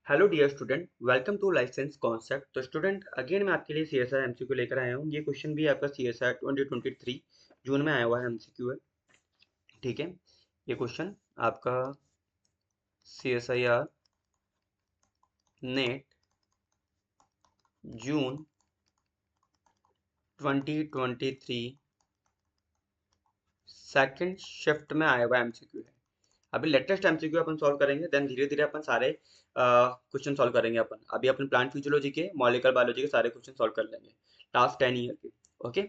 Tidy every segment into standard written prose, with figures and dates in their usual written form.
Hello dear student, welcome to licence concept. तो student, again मैं आपके लिए सीएसआर एमसीक्यू लेकर आया हूँ। ये क्वेश्चन भी आपका सीएसआर 2023 जून में आया हुआ है, एमसीक्यू है। ठीक है, ये क्वेश्चन आपका सीएसआईआर नेट जून 2023 सेकंड शिफ्ट में आया हुआ एमसीक्यू है। अभी लेटेस्ट एमसीक्यू अपन सॉल्व करेंगे, देन धीरे धीरे अपन सारे क्वेश्चन सॉल्व करेंगे। अभी अपन प्लांट फिजियोलॉजी के, मॉलिक्यूलर बायोलॉजी के सारे क्वेश्चन सॉल्व कर लेंगे लास्ट 10 ईयर के। ओके,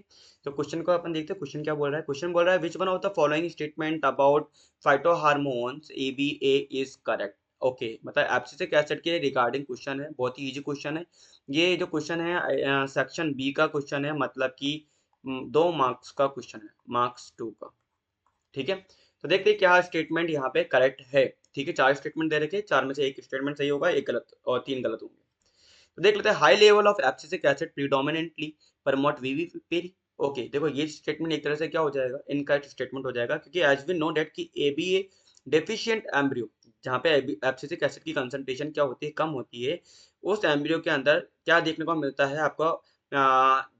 तो क्वेश्चन को अपन देखते हैं। क्वेश्चन क्या बोल रहा है? क्वेश्चन बोल रहा है which one of the following statement about phytohormones ABA is correct. Okay, मतलब एब्सिसिक एसिड के रिगार्डिंग क्वेश्चन है, बहुत ही इजी क्वेश्चन है। ये जो क्वेश्चन है सेक्शन बी का क्वेश्चन है, मतलब कि 2 मार्क्स का क्वेश्चन है, मार्क्स 2 का। ठीक है, तो देखते हैं क्या स्टेटमेंट यहाँ पे करेक्ट है। ठीक है, 4 स्टेटमेंट दे रखे, 4 में से एक स्टेटमेंट सही होगा, एक गलत और 3 गलत होंगे। तो देख लेते हैं। High level of abscisic acid predominantly promote vivipary. Okay, देखो ये स्टेटमेंट एक तरह से क्या हो जाएगा, इनकरेक्ट स्टेटमेंट हो जाएगा, क्योंकि एज वी नो डेट कि एबीए डेफिशिएंट एम्ब्रियो, जहाँ पे एब्सिसिक एसिड की कंसंट्रेशन क्या होती है, कम होती है, उस एम्ब्रियो के अंदर क्या देखने को मिलता है आपको?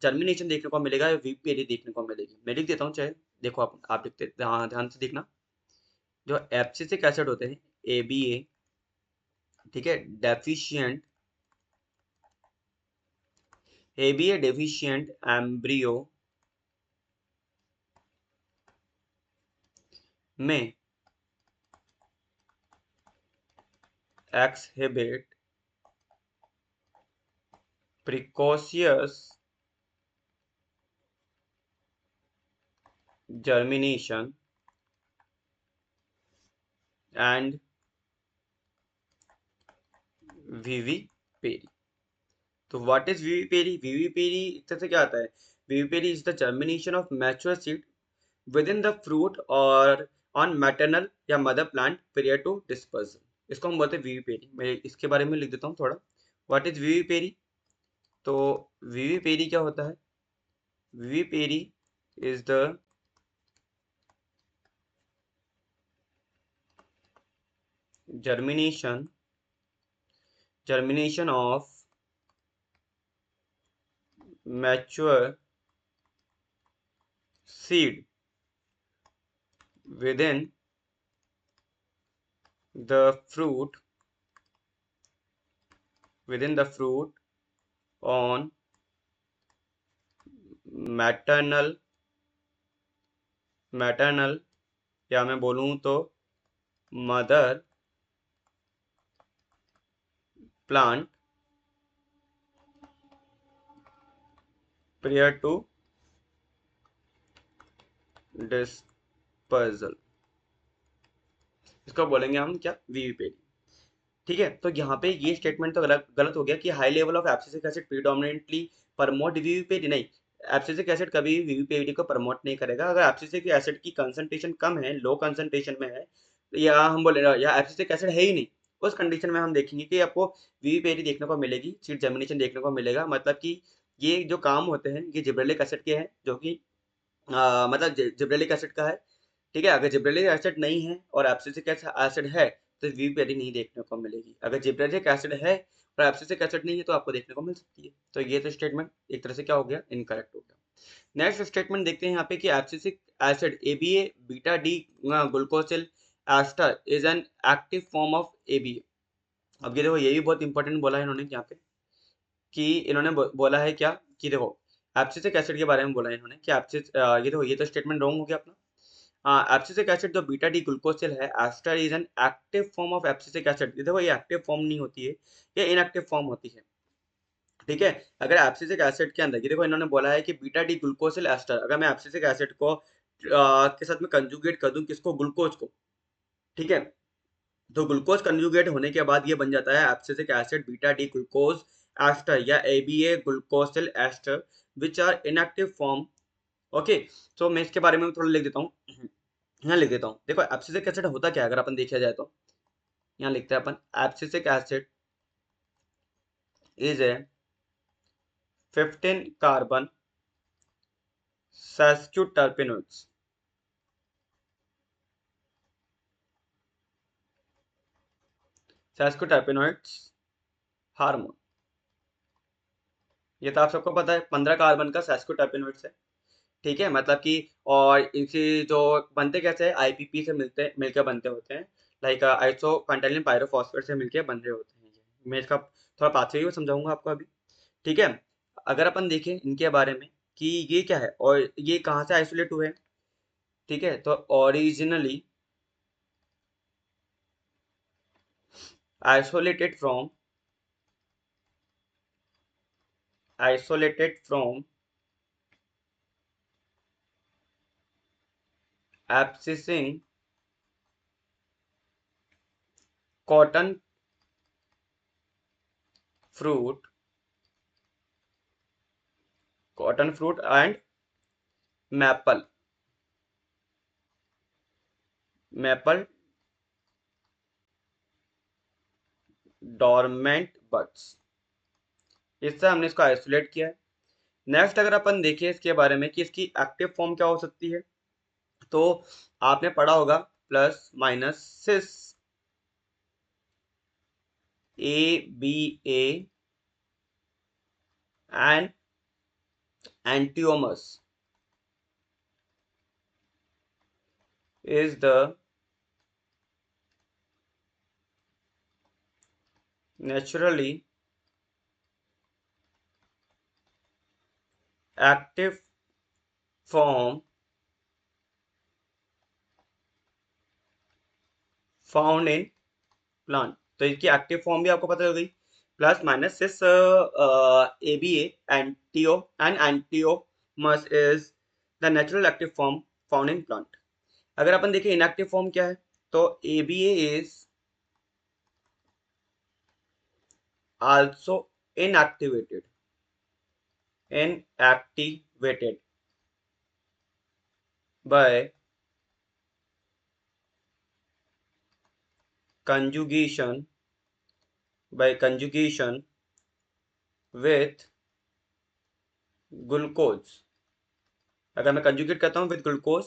जर्मिनेशन देखने को मिलेगा, वीवीपीरी देखने को मिलेगी। मैं लिख देता हूँ चाहे, देखो आप देखते ध्यान से देखना। जो एब्सिसिक एसिड होते हैं, एबीए, ठीक है, डेफिशिएंट, एबीए डेफिशिएंट एम्ब्रियो में exhibit precocious germination and viviparity। तो व्हाट इज विविपेरी? विविपेरी एक तरह से क्या आता है? Vivipary is the germination of mature seed within the fruit और ऑन मैटरनल या mother plant period to dispersal. इसको हम बोलते हैं विविपेरी। मैं इसके बारे में लिख देता हूँ थोड़ा। What is vivipary? तो विविपेरी क्या होता है? Vivipary is the germination of mature seed within the fruit on maternal या मैं बोलूँ तो mother plant prior to dispersal। इसको बोलेंगे हम क्या? वीवीपेरी। ठीक है, तो यहाँ पे ये स्टेटमेंट तो गलत गलत हो गया कि high level of abscisic acid predominantly promote vivipary. नहीं, एब्सिसिक एसिड कभी वीवीपेरी को प्रमोट नहीं करेगा। अगर एब्सिसिक एसिड की कंसंट्रेशन कम है, लो कंसंट्रेशन में है, या हम बोले या एब्सिसिक एसिड है ही नहीं, उस कंडीशन में हम देखेंगे कि आपको वीवीपेरी देखने को मिलेगी, सीड जर्मिनेशन देखने को मिलेगा। मतलब कि ये जो काम होते हैं ये जिब्रेलिक एसिड के हैं, जो कि मतलब जिब्रेलिक एसिड का है। ठीक है, अगर जिब्रेलिक एसिड नहीं है और एब्सिसिक एसिड है, तो वीपेरी नहीं देखने को मिलेगी। अगर जिब्रेलिक एसिड है और एब्सिसिक एसिड नहीं है, तो आपको देखने को मिल सकती है। तो ये तो स्टेटमेंट एक तरह से क्या हो गया? इनकरेक्ट हो गया। नेक्स्ट स्टेटमेंट देखते हैं यहाँ पे कि abscisic acid ABA beta D glucosyl ester is an active form of ABA. अब ये देखो, ये भी बहुत इंपॉर्टेंट बोला है इन्होंने यहाँ पे, कि इन्होंने बोला है क्या, कि देखो एब्सिसिक एसिड के बारे में बोला है इन्होंने कि ये देखो, ये तो स्टेटमेंट रॉन्ग हो गया अपना। एब्सिसिक एसिड जो बीटा डी ग्लूकोसिल है, ester is an active form of abscisic acid. ये देखो, ये एक्टिव फॉर्म नहीं होती है, ये इनएक्टिव फॉर्म होती है। ठीक है, अगर एब्सिसिक एसिड के अंदर, ये देखो इन्होंने बोला है कि बीटा डी ग्लूकोसिल एस्टर, अगर मैं एब्सिसिक एसिड को के साथ में कंजुगेट कर दूं, किसको? ग्लूकोज को। ठीक है, तो ग्लूकोज कंजुगेट होने के बाद ये बन जाता है abscisic acid beta D glucose ester या ABA glucosyl ester, which are inactive form. Okay, तो मैं इसके बारे में थोड़ा लिख देता हूँ, यहाँ लिख देता हूँ। देखो एब्सिसिक एसिड होता क्या है, अगर अपन देखा जाए तो यहाँ लिखते हैं अपन, abscisic acid is a 15 carbon sesquiterpenoids। sesquiterpenoids hormone. ये तो आप सबको पता है, 15 कार्बन का सेस्कोटर्पेनोइड्स है। ठीक है, मतलब कि और इनसे जो बनते कैसे हैं, आईपीपी से मिलते मिलकर बनते होते हैं। लाइक आइसो पेंटाइलिन पायरोफॉस्फेट से मिलकर बन रहे होते हैं ये। मैं इसका थोड़ा पाथवे भी समझाऊंगा आपको अभी। ठीक है, अगर अपन देखें इनके बारे में कि ये क्या है और ये कहाँ से आइसोलेट हुए हैं। ठीक है, तो originally isolated from isolated from abscising cotton fruit and maple maple dormant buds. इससे हमने इसको आइसोलेट किया है। नेक्स्ट अगर अपन देखें इसके बारे में कि इसकी एक्टिव फॉर्म क्या हो सकती है, तो आपने पढ़ा होगा plus minus cis A B A and enantiomers is the naturally active form found in plant. तो इसकी एक्टिव फॉर्म भी आपको पता हो गई, plus minus cis A B enantio and enantiomers is the natural active form found in plant. अगर अपन देखें इनएक्टिव फॉर्म क्या है, तो A B is also inactivated by conjugation with glucose. अगर मैं कंजुगेट करता हूँ विद ग्लूकोज,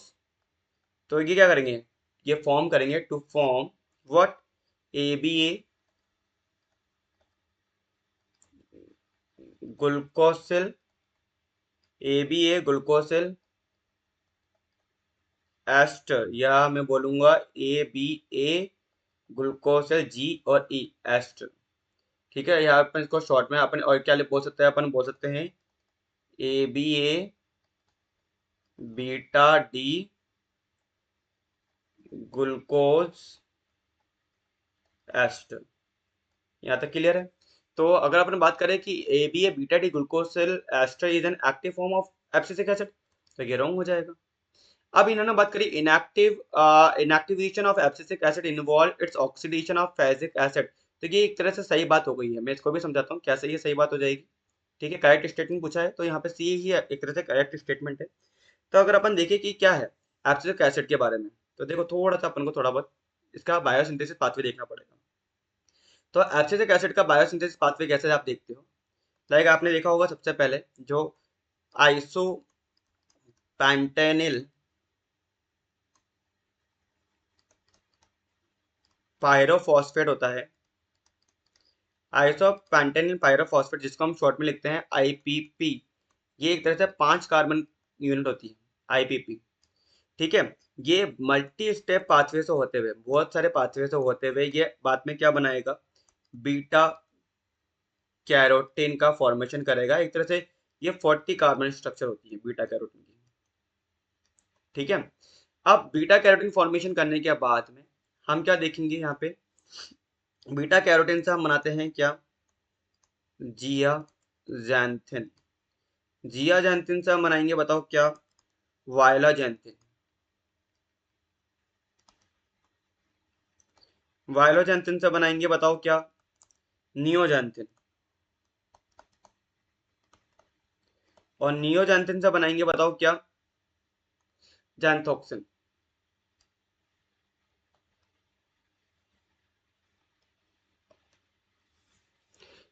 तो ये क्या करेंगे, ये फॉर्म करेंगे to form what, A B A glucosyl, A B A glucosyl ester, या मैं बोलूंगा ए बी ए ग्लूकोसिल जी और ई एस्टर। ठीक है, यहाँ अपन इसको शॉर्ट में अपन और क्या बोल सकते हैं, अपन बोल सकते हैं A B A beta D glucose ester. यहाँ तक क्लियर है। तो अगर अपन बात करें कि A B A beta D glucosyl ester is an active form of abscisic acid, तो ये रॉन्ग हो जाएगा। अब इन्होंने बात करी inactivation of abscisic acid involve its oxidation of phaseic acid. तो ये एक तरह से सही बात हो गई है, मैं इसको भी समझाता हूँ कैसे ये सही बात हो जाएगी। ठीक है, करेक्ट स्टेटमेंट पूछा है तो यहाँ पे सी ही एक तरह से करेक्ट स्टेटमेंट है। तो अगर अपन देखें कि क्या है एब्सिसिक एसिड के बारे में, तो देखो थोड़ा सा अपन को थोड़ा बहुत इसका बायोसिंथेसिस पाथवे देखना पड़ेगा। तो एब्सिसिक एसिड का बायोसिंथेसिस पाथवे कैसे आप देखते हो, लाइक आपने देखा होगा सबसे पहले जो आइसो पैंटेनिल पायरोफॉस्फेट होता है, आइसोपेंटेनिल पायरोफॉस्फेट जिसको हम शॉर्ट में लिखते हैं आईपीपी। ये एक तरह से 5 कार्बन यूनिट होती है आईपीपी। ठीक है, ये मल्टी स्टेप पाथवे से होते हुए, बहुत सारे पाथवे से होते हुए ये बाद में क्या बनाएगा, बीटा कैरोटीन का फॉर्मेशन करेगा। एक तरह से ये 40 कार्बन स्ट्रक्चर होती है बीटा कैरोटीन की। ठीक है, अब बीटा कैरोटीन फॉर्मेशन करने के बाद में हम क्या देखेंगे यहाँ पे, बीटा कैरोटीन से हम बनाते हैं क्या, जिया जैंथिन। जिया जैंथिन से हम बनाएंगे बताओ क्या, वायला जैंथिन। वायलो जैंथिन से बनाएंगे बताओ क्या, नियोजैंथिन। और नियोजैंथिन से बनाएंगे बताओ क्या, जैंथोक्सिन।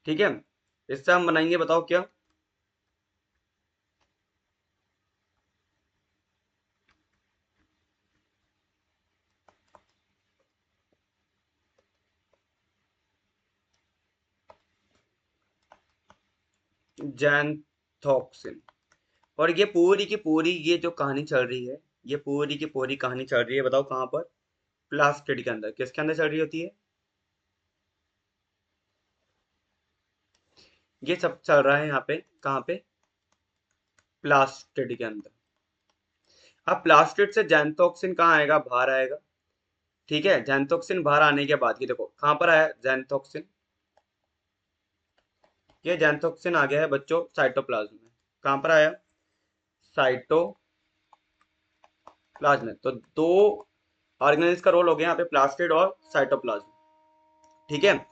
ठीक है, इससे हम बनाएंगे बताओ क्या, जैंथोक्सिन। और ये पूरी की पूरी ये जो कहानी चल रही है, ये पूरी की पूरी कहानी चल रही है, बताओ कहाँ पर? प्लास्टिड के अंदर। किसके अंदर चल रही होती है? ये सब चल रहा है यहाँ पे, कहाँ पे? प्लास्टिड के अंदर। अब प्लास्टिड से जैंथोक्सिन कहाँ आएगा? बाहर आएगा। ठीक है, जैंथोक्सिन बाहर आने के बाद, ये देखो कहाँ पर आया जैंथोक्सिन। ये जैंथोक्सिन आ गया है बच्चों साइटोप्लाज्म में। कहाँ पर आया? साइटोप्लाज्म में। तो दो ऑर्गेनेल्स का रोल हो गया यहाँ पे, प्लास्टिड और साइटोप्लाज्म। ठीक है,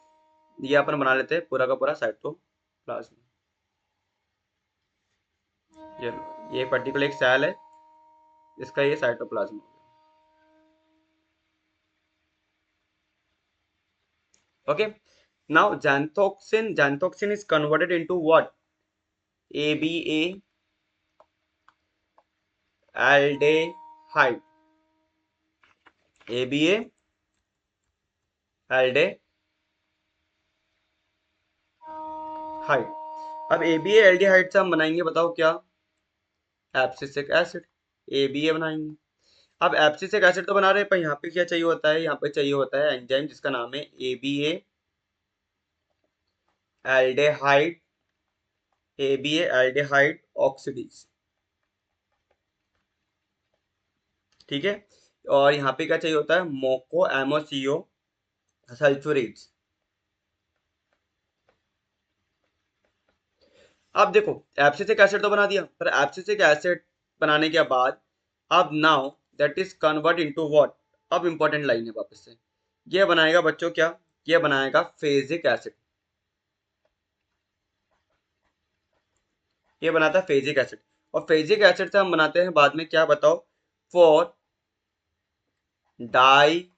ये अपन बना लेते हैं पूरा का पूरा साइटोप्लाज्म। ये पर्टिकुलर एक सेल है, इसका ये साइटोप्लाज्म हो गया। Okay, now xanthoxin is converted into what? ABA aldehyde. ABA aldehyde. अब ABA एल्डेहाइड से हम बनाएंगे, बताओ क्या? Abscisic acid. ABA बनाएंगे। अब एब्सिसिक एसिड तो बना रहे हैं, पर यहाँ पे क्या चाहिए होता है? यहाँ पे चाहिए होता है एंजाइम जिसका नाम है ABA aldehyde. ABA aldehyde oxidase. ठीक है, और यहाँ पे क्या चाहिए होता है? मोको एमोसीओ सल्फ्यूरेज। अब देखो, एब्सिसिक एसिड तो बना दिया, पर एब्सिसिक एसिड बनाने के बाद अब now that is convert into what? अब इंपॉर्टेंट लाइन है वापस से, ये बनाएगा बच्चों क्या? ये बनाएगा फेजिक एसिड। ये बनाता है फेजिक एसिड। और फेजिक एसिड से हम बनाते हैं बाद में क्या, बताओ? Four di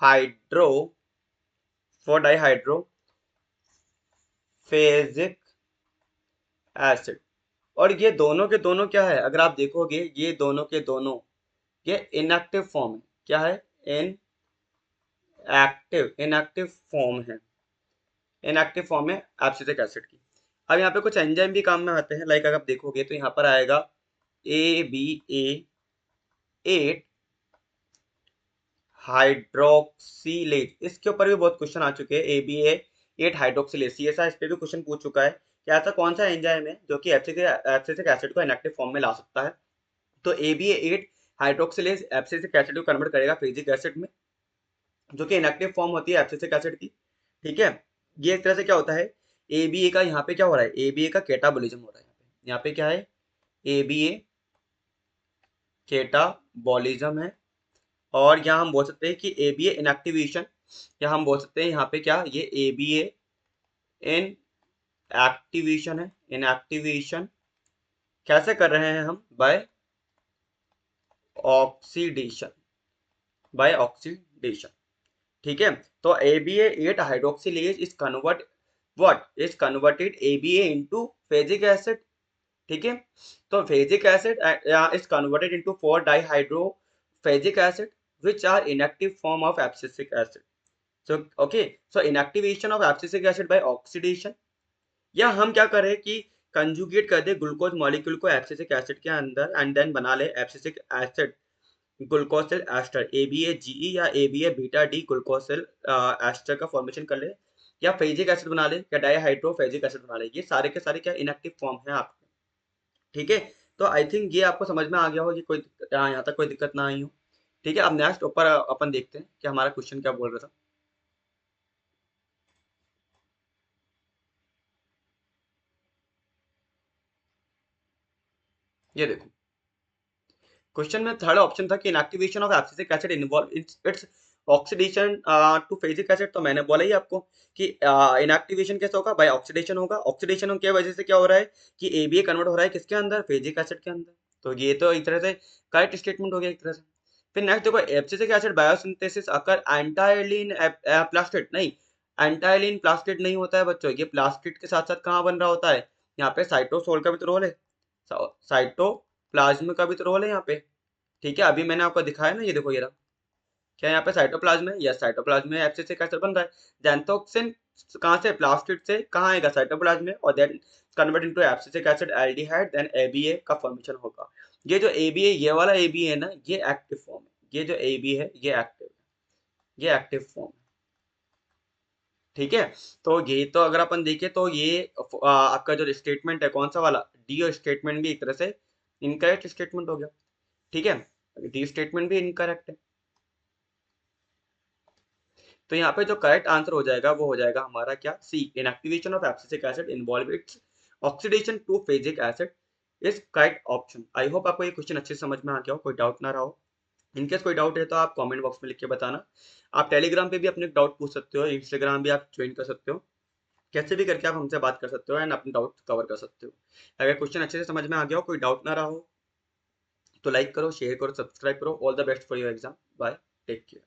hydro four di hydro phasic acid. और ये दोनों के दोनों क्या है? अगर आप देखोगे ये दोनों के दोनों ये इनएक्टिव फॉर्म है। क्या है? इन इनएक्टिव फॉर्म है। इनएक्टिव फॉर्म है एब्सिसिक एसिड की। अब यहाँ पे कुछ एंजाइम भी काम में आते हैं, लाइक अगर आप देखोगे तो यहाँ पर आएगा ABA8 हाइड्रोक्सीलेज। इसके ऊपर भी बहुत क्वेश्चन आ चुके हैं। ABA8 हाइड्रोक्सीलेज, CSI इस पे भी क्वेश्चन पूछ चुका है कि ऐसा कौन सा एंजाइम है जो कि एब्सिसिक एसिड को इनएक्टिव फॉर्म में ला सकता है। तो ABA8 हाइड्रोक्सीलेज एब्सिसिक एसिड को कन्वर्ट करेगा फेजिक एसिड में, जो कि इनएक्टिव फॉर्म होती है एब्सिसिक एसिड की। ठीक है, ये एक तरह से क्या होता है? ABA का यहाँ पे क्या हो रहा है? ABA का केटाबोलिज्म हो रहा है। यहाँ पे क्या है? ABA केटाबोलिज्म है। और यहाँ हम बोल सकते हैं कि ABA इनएक्टिवेशन, या हम बोल सकते हैं यहाँ पे क्या, ये ABA इन एक्टिवेशन है। इनएक्टिवेशन कैसे कर रहे हैं हम? Oxidation by oxidation. ठीक है, तो ABA8 hydroxylase is converted ABA into phaseic acid. ठीक है, तो phaseic acid is converted into 4 dihydro phaseic acid which are inactive form of abscisic acid. So okay, so inactivation of abscisic acid by oxidation, या हम क्या करें कि conjugate कर दे ग्लूकोज मॉलिक्यूल को एब्सिसिक एसिड के अंदर एंड देन बना ले abscisic acid glucosyl ester ABAGE या ABA beta D glucosyl ester का फॉर्मेशन कर ले, या फेजिक एसिड बना ले, या डाइहाइड्रो फेजिक एसिड बना ले। ये सारे के सारे क्या इनएक्टिव फॉर्म है आपके। ठीक है, तो आई थिंक ये आपको समझ में आ गया हो कि कोई यहाँ तक कोई दिक्कत ना आई हो। ठीक है, अब नेक्स्ट ऊपर अपन देखते हैं कि हमारा क्वेश्चन क्या बोल रहा था। ये देखो, क्वेश्चन में थर्ड ऑप्शन था कि inactivation of abscisic acid involve its oxidation to phaseic acid. तो मैंने बोला ही आपको कि इनएक्टिवेशन कैसे होगा? बाय ऑक्सीडेशन होगा। ऑक्सीडेशन की वजह से क्या हो रहा है कि ABA कन्वर्ट हो रहा है किसके अंदर? फेजिक एसिड के अंदर। तो ये तो एक तरह से करेक्ट स्टेटमेंट हो गया एक तरह से। फिर नेक्स्ट देखो, एब्सिसिक एसिड बायोसिंथेसिस अकर एंटायरली इन प्लास्टिड। नहीं, एंटायरली इन प्लास्टिड नहीं होता है बच्चों। ये प्लास्टिड के साथ साथ कहाँ बन रहा होता है? यहाँ पे साइटोसोल का भी तो रोल है, साइटोप्लाज्म का भी तो रोल है यहाँ पे। ठीक है, अभी मैंने आपको दिखाया ना, ये देखो ये रहा। क्या यहाँ पे साइटोप्लाज्म है? यस, साइटोप्लाज्म में एब्सिसिक एसिड बन रहा है। जैंथोक्सिन कहाँ से? प्लास्टिड से कहाँ आएगा? साइटोप्लाज्म में। और then convert into abscisic acid aldehyde, then ABA का फॉर्मेशन होगा। ये जो ABA, ये वाला AB है ना, ये एक्टिव फॉर्म है। ये जो AB है ये एक्टिव है, ये एक्टिव फॉर्म है। ठीक है, तो ये तो अगर अपन देखें तो ये आपका जो स्टेटमेंट है कौन सा वाला, डी स्टेटमेंट भी एक तरह से इनकरेक्ट स्टेटमेंट हो गया। ठीक है, डी स्टेटमेंट भी इनकरेक्ट है। तो यहाँ पे जो करेक्ट आंसर हो जाएगा वो हो जाएगा हमारा क्या, C, inactivation of abscisic acid involve its oxidation to phaseic acid is correct option. I hope आपको ये क्वेश्चन अच्छे से समझ में आ गया हो, कोई डाउट ना रहा हो। इनकेस कोई डाउट है तो आप कमेंट बॉक्स में लिख के बताना। आप टेलीग्राम पे भी अपने डाउट पूछ सकते हो, इंस्टाग्राम भी आप ज्वाइन कर सकते हो, कैसे भी करके आप हमसे बात कर सकते हो एंड अपने डाउट कवर कर सकते हो। अगर क्वेश्चन अच्छे से समझ में आ गया हो, कोई डाउट ना रहा हो, तो लाइक करो, शेयर करो, सब्सक्राइब करो। All the best for your exam. Bye, take care.